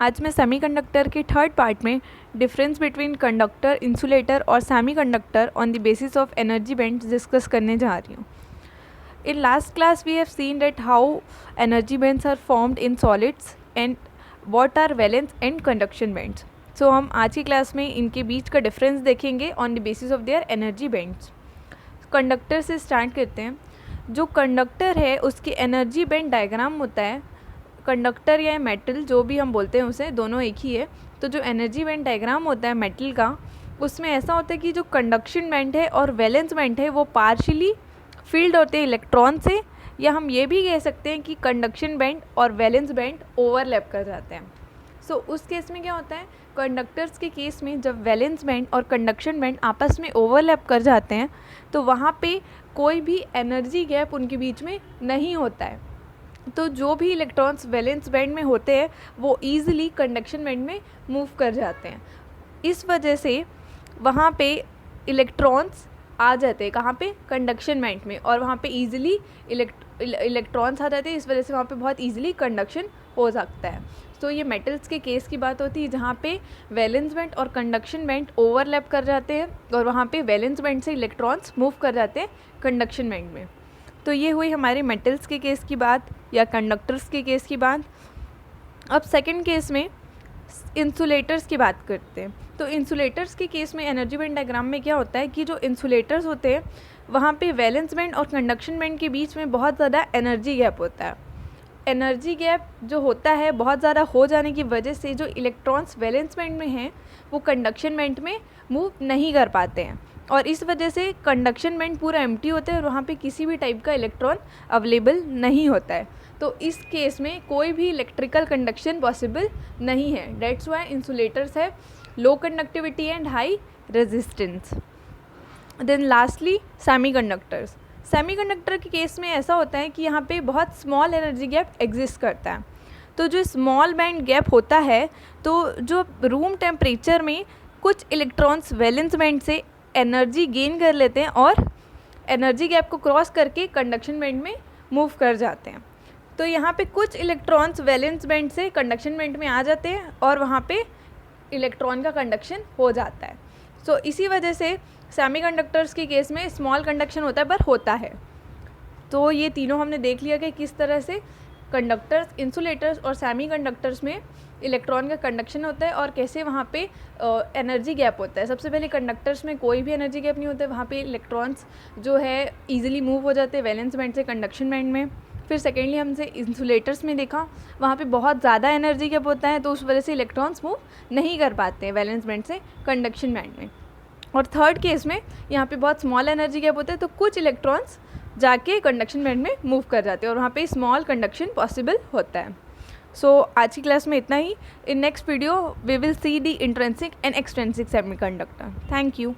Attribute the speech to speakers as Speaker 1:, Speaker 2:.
Speaker 1: आज मैं सेमीकंडक्टर के थर्ड पार्ट में डिफरेंस बिटवीन कंडक्टर, इंसुलेटर और semiconductor on the basis of energy bands discuss करने जा रही हूँ. In last class we have seen that how energy bands are formed in solids and what are valence and conduction bands. So हम आज की class में इनके बीच का डिफरेंस देखेंगे on the basis of their energy bands. Conductor से start करते हैं. जो कंडक्टर है उसकी एनर्जी बैंड डायग्राम होता है. कंडक्टर या मेटल जो भी हम बोलते हैं उसे, दोनों एक ही है. तो जो एनर्जी बैंड डायग्राम होता है मेटल का, उसमें ऐसा होता है कि जो कंडक्शन बैंड है और वैलेंस बैंड है वो पार्शियली फील्ड होते हैं इलेक्ट्रॉन से, या हम ये भी कह सकते हैं कि कंडक्शन बैंड और वैलेंस बैंड ओवरलैप कर जाते हैं. सो उस केस में क्या होता है, कंडक्टर्स के केस में जब वैलेंस बैंड और कंडक्शन बैंड आपस में ओवरलैप कर जाते हैं तो वहाँ पे कोई भी एनर्जी गैप उनके बीच में नहीं होता है. तो जो भी इलेक्ट्रॉन्स वैलेंस बैंड में होते हैं वो ईजिली कंडक्शन बैंड में मूव कर जाते हैं. इस वजह से वहाँ पे इलेक्ट्रॉन्स आ जाते हैं कहाँ पे, कंडक्शन बैंड में, और वहाँ पे ईजिली इलेक्ट्रॉन्स आ जाते हैं. इस वजह से वहाँ पे बहुत ईजिली कंडक्शन हो सकता है. तो ये मेटल्स के केस की बात होती है जहाँ पे वैलेंस बैंड और कंडक्शन बैंड ओवरलैप कर जाते हैं और वहाँ पे वैलेंस बैंड से इलेक्ट्रॉन्स मूव कर जाते हैं कंडक्शन बैंड में. तो ये हुई हमारे मेटल्स के केस की बात या कंडक्टर्स के केस की बात. अब सेकंड केस में इंसुलेटर्स की बात करते हैं. तो इंसुलेटर्स के केस में एनर्जी बैंड डायग्राम में क्या होता है कि जो इंसुलेटर्स होते हैं वहाँ पे वैलेंस बैंड और कंडक्शन बैंड के बीच में बहुत ज़्यादा एनर्जी गैप होता है. एनर्जी गैप जो होता है बहुत ज़्यादा हो जाने की वजह से जो इलेक्ट्रॉन्स वैलेंस बैंड में हैं वो कंडक्शन बैंड में मूव नहीं कर पाते हैं, और इस वजह से कंडक्शन बैंड पूरा एम्प्टी होता है और वहाँ पे किसी भी टाइप का इलेक्ट्रॉन अवेलेबल नहीं होता है. तो इस केस में कोई भी इलेक्ट्रिकल कंडक्शन पॉसिबल नहीं है. डेट्स वाई इंसुलेटर्स है low conductivity and high resistance. Then lastly semiconductors. Semiconductor के केस में ऐसा होता है कि यहाँ पे बहुत स्मॉल एनर्जी गैप एग्जिस्ट करता है. तो जो स्मॉल बैंड गैप होता है तो जो रूम टेम्परेचर में कुछ इलेक्ट्रॉन्स वैलेंस बैंड से एनर्जी गेन कर लेते हैं और एनर्जी गैप को क्रॉस करके कंडक्शन बैंड में मूव कर जाते हैं. तो यहाँ पे कुछ इलेक्ट्रॉन्स वैलेंस बैंड से कंडक्शन बैंड में आ जाते हैं और वहाँ पे इलेक्ट्रॉन का कंडक्शन हो जाता है. सो इसी वजह से सेमीकंडक्टर्स के केस में स्मॉल कंडक्शन होता है पर होता है. तो ये तीनों हमने देख लिया कि किस तरह से कंडक्टर्स, इंसुलेटर्स और सेमीकंडक्टर्स में इलेक्ट्रॉन का कंडक्शन होता है और कैसे वहाँ पे एनर्जी गैप होता है. सबसे पहले कंडक्टर्स में कोई भी एनर्जी गैप नहीं होता है, वहाँ पे इलेक्ट्रॉन्स जो है ईजिली मूव हो जाते हैं वैलेंस बैंड से कंडक्शन बैंड में. फिर सेकेंडली हमसे इंसुलेटर्स में देखा वहाँ पे बहुत ज़्यादा एनर्जी गैप होता है तो उस वजह से इलेक्ट्रॉन्स मूव नहीं कर पाते हैं वैलेंस बैंड से कंडक्शन बैंड में. और थर्ड केस में यहाँ पे बहुत स्मॉल एनर्जी गैप होता है तो कुछ इलेक्ट्रॉन्स जाके कंडक्शन बैंड में मूव कर जाते हैं और वहाँ पे स्मॉल कंडक्शन पॉसिबल होता है. सो आज की क्लास में इतना ही. In next video we will see the intrinsic and extrinsic semiconductor. Thank you.